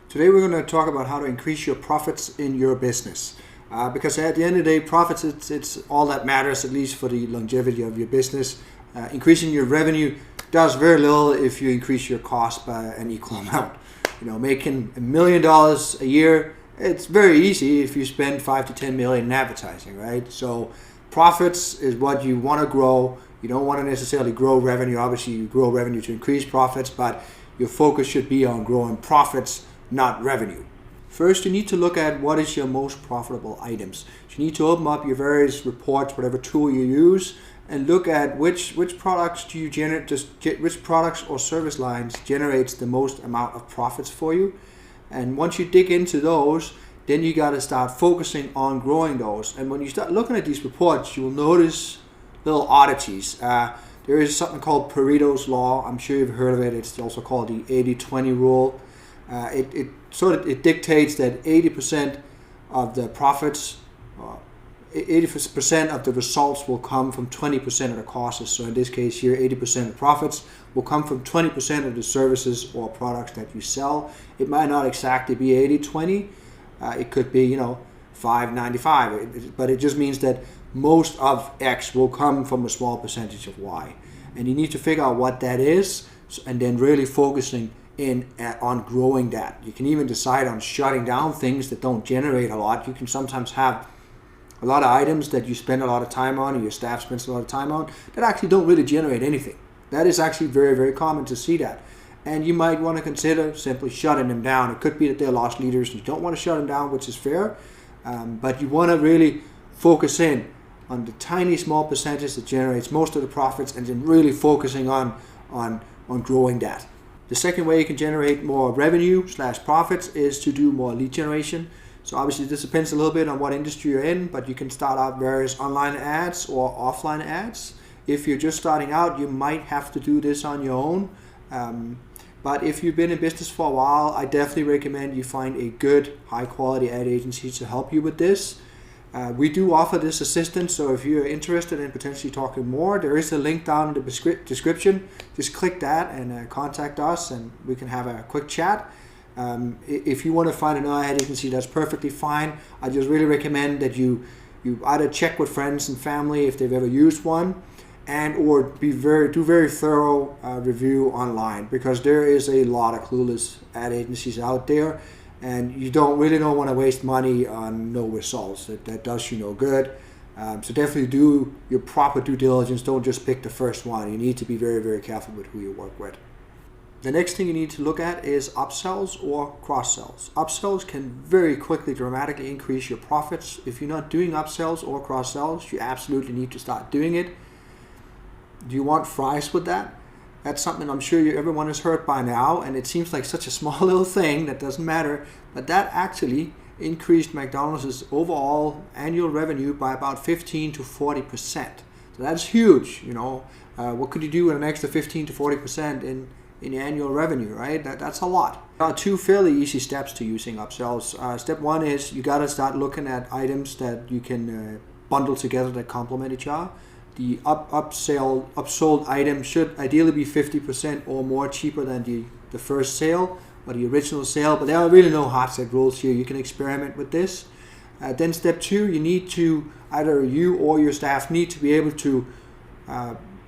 Today we're going to talk about how to increase your profits in your business. Because at the end of the day, profits, it's all that matters, at least for the longevity of your business. Increasing your revenue does very little if you increase your cost by an equal amount. Making $1 million a year, it's very easy if you spend 5 to 10 million in advertising, right? So profits is what you want to grow. You don't want to necessarily grow revenue. Obviously, you grow revenue to increase profits, but your focus should be on growing profits, not revenue. First, you need to look at what is your most profitable items. So you need to open up your various reports, whatever tool you use, and look at which products do you generate, which products or service lines generates the most amount of profits for you. And once you dig into those, then you got to start focusing on growing those. And when you start looking at these reports, you will notice little oddities. There is something called Pareto's Law. I'm sure you've heard of it. It's also called the 80-20 rule. It dictates that 80% of the profits, 80% of the results will come from 20% of the costs. So in this case here, 80% of profits will come from 20% of the services or products that you sell. It might not exactly be 80-20. It could be, 5-95. But it just means that most of X will come from a small percentage of Y. And you need to figure out what that is and then really focusing on growing that. You can even decide on shutting down things that don't generate a lot. You can sometimes have a lot of items that you spend a lot of time on, or your staff spends a lot of time on, that actually don't really generate anything. That is actually very, very common to see that. And you might want to consider simply shutting them down. It could be that they're lost leaders and you don't want to shut them down, which is fair. But you want to really focus in on the tiny small percentage that generates most of the profits, and then really focusing on growing that. The second way you can generate more revenue/profits is to do more lead generation. So obviously this depends a little bit on what industry you're in, but you can start out various online ads or offline ads. If you're just starting out, you might have to do this on your own. But if you've been in business for a while, I definitely recommend you find a good, high quality ad agency to help you with this. We do offer this assistance, so if you're interested in potentially talking more, there is a link down in the description. Just click that and contact us, and we can have a quick chat. If you want to find another ad agency, that's perfectly fine. I just really recommend that you either check with friends and family if they've ever used one, and or do very thorough review online, because there is a lot of clueless ad agencies out there. And you don't want to waste money on no results. That does you no good. So definitely do your proper due diligence. Don't just pick the first one. You need to be very, very careful with who you work with. The next thing you need to look at is upsells or cross-sells. Upsells can very quickly, dramatically increase your profits. If you're not doing upsells or cross-sells, you absolutely need to start doing it. Do you want fries with that? That's something I'm sure everyone has heard by now, and it seems like such a small little thing that doesn't matter, but that actually increased McDonald's overall annual revenue by about 15 to 40%. So that's huge. What could you do with an extra 15 to 40% in annual revenue, right? That's a lot. There are two fairly easy steps to using upsells. Step one is you got to start looking at items that you can bundle together that complement each other. The upsold item should ideally be 50% or more cheaper than the first sale or the original sale, but there are really no hard set rules here. You can experiment with this. Then step two, either you or your staff need to be able to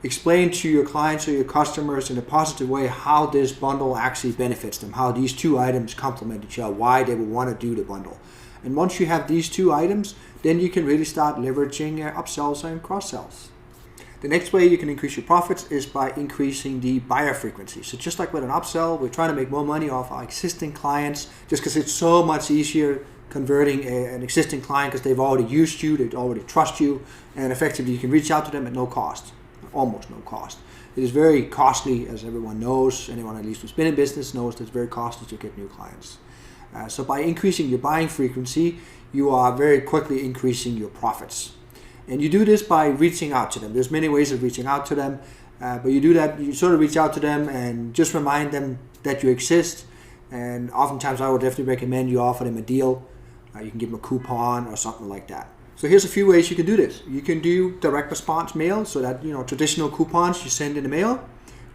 explain to your clients or your customers in a positive way how this bundle actually benefits them, how these two items complement each other, why they would want to do the bundle. And once you have these two items, then you can really start leveraging upsells and cross-sells. The next way you can increase your profits is by increasing the buyer frequency. So just like with an upsell, we're trying to make more money off our existing clients, just because it's so much easier converting an existing client because they've already used you, they already trust you, and effectively you can reach out to them at no cost, almost no cost. It is very costly, as everyone knows. Anyone at least who's been in business knows that it's very costly to get new clients. So by increasing your buying frequency, you are very quickly increasing your profits. And you do this by reaching out to them. There's many ways of reaching out to them, but you do that, you sort of reach out to them and just remind them that you exist. And oftentimes I would definitely recommend you offer them a deal. You can give them a coupon or something like that. So here's a few ways you can do this. You can do direct response mail, so that, traditional coupons you send in the mail.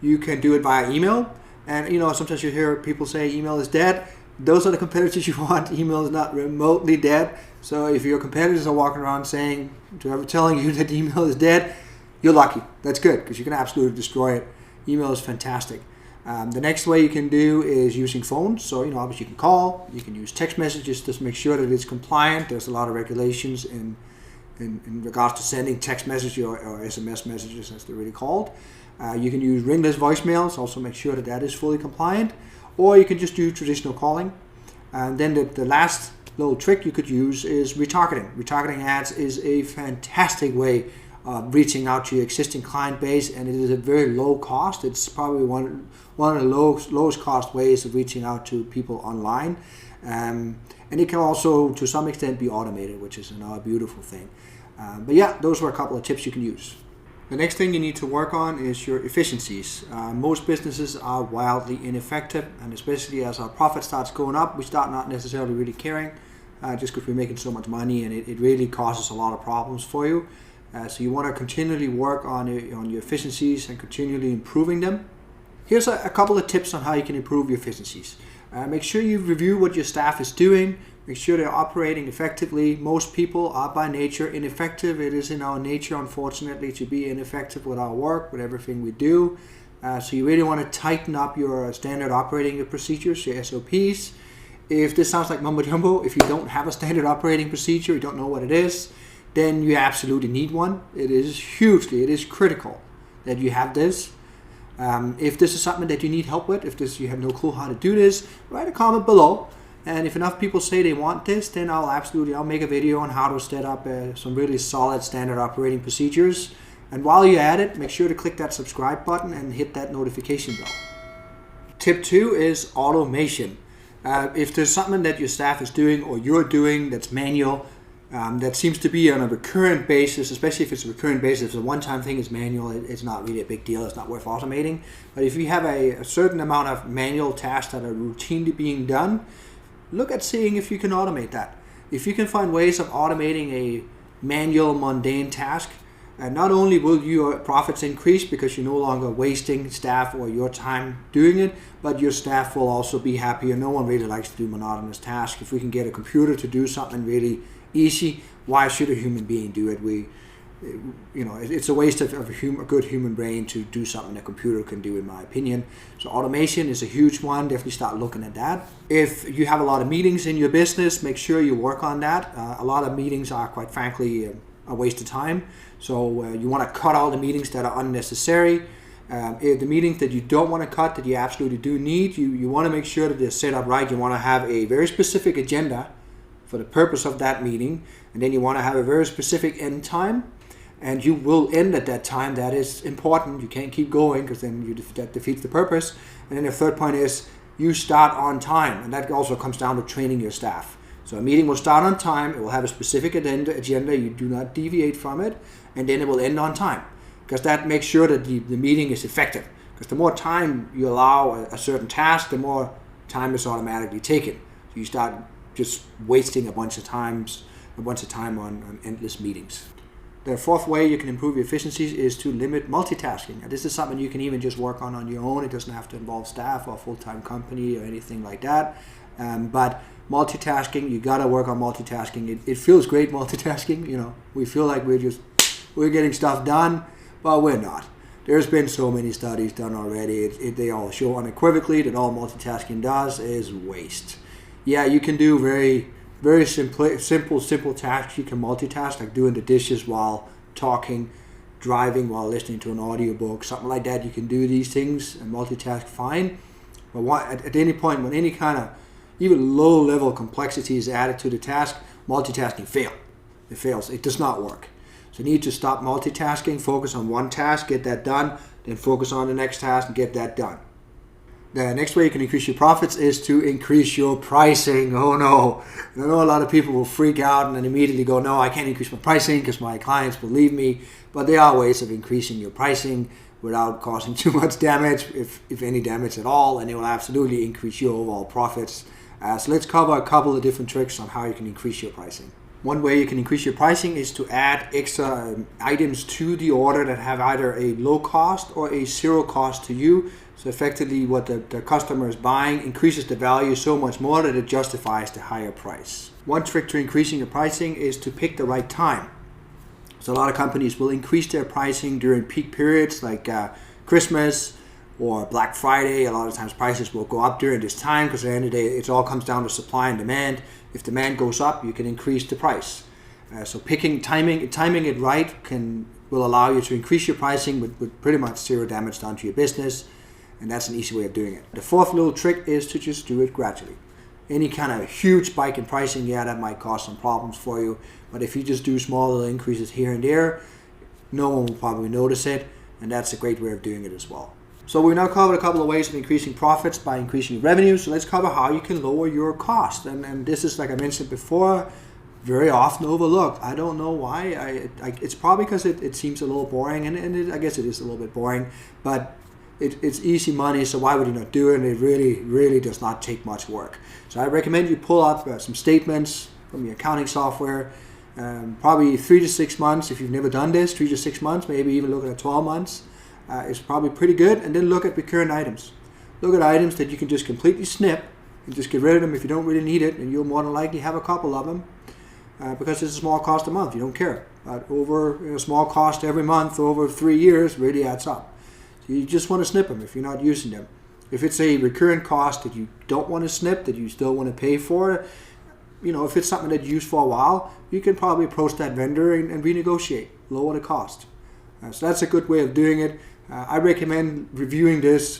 You can do it via email. And, sometimes you hear people say email is dead. those are the competitors you want. Email is not remotely dead. So if your competitors are walking around telling you that email is dead, you're lucky. That's good, because you can absolutely destroy it. Email is fantastic. The next way you can do is using phones. So, obviously you can call, you can use text messages, just make sure that it's compliant. There's a lot of regulations in regards to sending text messages or SMS messages, as they're really called. You can use ringless voicemails, also make sure that is fully compliant. Or you can just do traditional calling. And then the last little trick you could use is retargeting. Retargeting ads is a fantastic way of reaching out to your existing client base, and it is a very low cost. It's probably one of the lowest cost ways of reaching out to people online. And it can also, to some extent, be automated, which is another beautiful thing. But yeah, those were a couple of tips you can use. The next thing you need to work on is your efficiencies. Most businesses are wildly ineffective, and especially as our profit starts going up, we start not necessarily really caring, just because we're making so much money, and it really causes a lot of problems for you. So you want to continually work on your efficiencies and continually improving them. Here's a couple of tips on how you can improve your efficiencies. Make sure you review what your staff is doing. Make sure they're operating effectively. Most people are by nature ineffective. It is in our nature, unfortunately, to be ineffective with our work, with everything we do. So you really want to tighten up your standard operating procedures, your SOPs. If this sounds like mumbo jumbo, if you don't have a standard operating procedure, you don't know what it is, then you absolutely need one. It is critical that you have this. If this is something that you need help with, you have no clue how to do this, write a comment below. And if enough people say they want this, then I'll make a video on how to set up some really solid standard operating procedures. And while you're at it, make sure to click that subscribe button and hit that notification bell. Tip 2 is automation. If there's something that your staff is doing or you're doing that's manual, that seems to be on a recurrent basis, especially if it's a recurrent basis. If it's a one-time thing, it's manual, it's not really a big deal, it's not worth automating. But if you have a certain amount of manual tasks that are routinely being done, look at seeing if you can automate that. If you can find ways of automating a manual, mundane task, not only will your profits increase because you're no longer wasting staff or your time doing it, but your staff will also be happier. No one really likes to do monotonous tasks. If we can get a computer to do something really easy, why should a human being do it? It's a waste of a good human brain to do something a computer can do, in my opinion. So automation is a huge one. Definitely start looking at that. If you have a lot of meetings in your business, make sure you work on that. A lot of meetings are, quite frankly, a waste of time. So you want to cut all the meetings that are unnecessary. If the meetings that you don't want to cut, that you absolutely do need, you want to make sure that they're set up right. You want to have a very specific agenda for the purpose of that meeting, and then you want to have a very specific end time, and you will end at that time. That is important. You can't keep going, because then that defeats the purpose. And then the third point is you start on time, and that also comes down to training your staff. So a meeting will start on time, it will have a specific agenda, you do not deviate from it, and then it will end on time, because that makes sure that the meeting is effective. Because the more time you allow a certain task, the more time is automatically taken. So you start just wasting a bunch of time on endless meetings. The fourth way you can improve your efficiencies is to limit multitasking. And this is something you can even just work on your own. It doesn't have to involve staff or a full-time company or anything like that. But multitasking, you gotta work on multitasking. It feels great multitasking. We feel like we're getting stuff done, but we're not. There's been so many studies done already. They all show unequivocally that all multitasking does is waste. Yeah, you can do very, very simple tasks. You can multitask, like doing the dishes while talking, driving while listening to an audiobook, something like that. You can do these things and multitask fine. But at any point, when any kind of even low-level complexity is added to the task, multitasking fails. It fails. It does not work. So you need to stop multitasking, focus on one task, get that done, then focus on the next task and get that done. The next way you can increase your profits is to increase your pricing. Oh no. I know a lot of people will freak out and then immediately go, no, I can't increase my pricing because my clients will leave me. But there are ways of increasing your pricing without causing too much damage, if any damage at all, and it will absolutely increase your overall profits. So let's cover a couple of different tricks on how you can increase your pricing. One way you can increase your pricing is to add extra items to the order that have either a low cost or a zero cost to you. So effectively what the customer is buying increases the value so much more that it justifies the higher price. One trick to increasing your pricing is to pick the right time. So a lot of companies will increase their pricing during peak periods like Christmas or Black Friday. A lot of times prices will go up during this time because at the end of the day it all comes down to supply and demand. If demand goes up, you can increase the price. So timing it right will allow you to increase your pricing with pretty much zero damage done to your business, and that's an easy way of doing it. The fourth little trick is to just do it gradually. Any kind of huge spike in pricing, yeah, that might cause some problems for you, but if you just do small little increases here and there, no one will probably notice it, and that's a great way of doing it as well. So we've now covered a couple of ways of increasing profits by increasing revenue, so let's cover how you can lower your cost. And this is, like I mentioned before, very often overlooked. I don't know why. It's probably because it seems a little boring, and I guess it is a little bit boring, but it's easy money, so why would you not do it? And it really does not take much work. So I recommend you pull up some statements from your accounting software, probably 3 to 6 months. If you've never done this, 3 to 6 months, maybe even look at 12 months. Is probably pretty good. And then look at recurrent items. Look at items that you can just completely snip and just get rid of them if you don't really need it, and you'll more than likely have a couple of them because it's a small cost a month. You don't care. But over a small cost every month over 3 years really adds up. So you just want to snip them if you're not using them. If it's a recurrent cost that you don't want to snip, that you still want to pay for, if it's something that you use for a while, you can probably approach that vendor and renegotiate, lower the cost. So that's a good way of doing it. I recommend reviewing this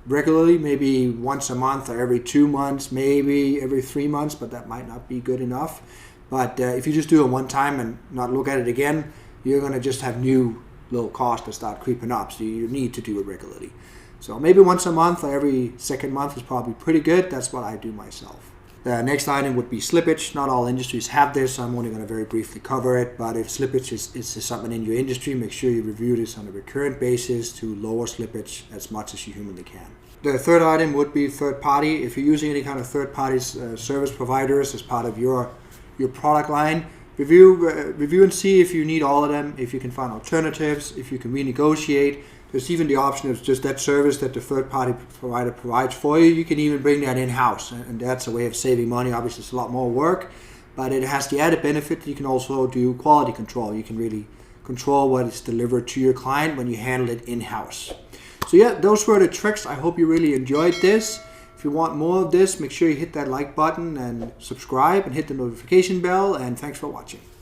regularly, maybe once a month or every 2 months, maybe every 3 months, but that might not be good enough. But if you just do it one time and not look at it again, you're going to just have new little costs that start creeping up, so you need to do it regularly. So maybe once a month or every second month is probably pretty good. That's what I do myself. The next item would be slippage. Not all industries have this, so I'm only going to very briefly cover it. But if slippage is something in your industry, make sure you review this on a recurrent basis to lower slippage as much as you humanly can. The third item would be third party. If you're using any kind of third party service providers as part of your product line, review and see if you need all of them, if you can find alternatives, if you can renegotiate. There's even the option of just that service that the third-party provider provides for you. You can even bring that in-house, and that's a way of saving money. Obviously, it's a lot more work, but it has the added benefit that you can also do quality control. You can really control what is delivered to your client when you handle it in-house. So yeah, those were the tricks. I hope you really enjoyed this. If you want more of this, make sure you hit that like button and subscribe and hit the notification bell, and thanks for watching.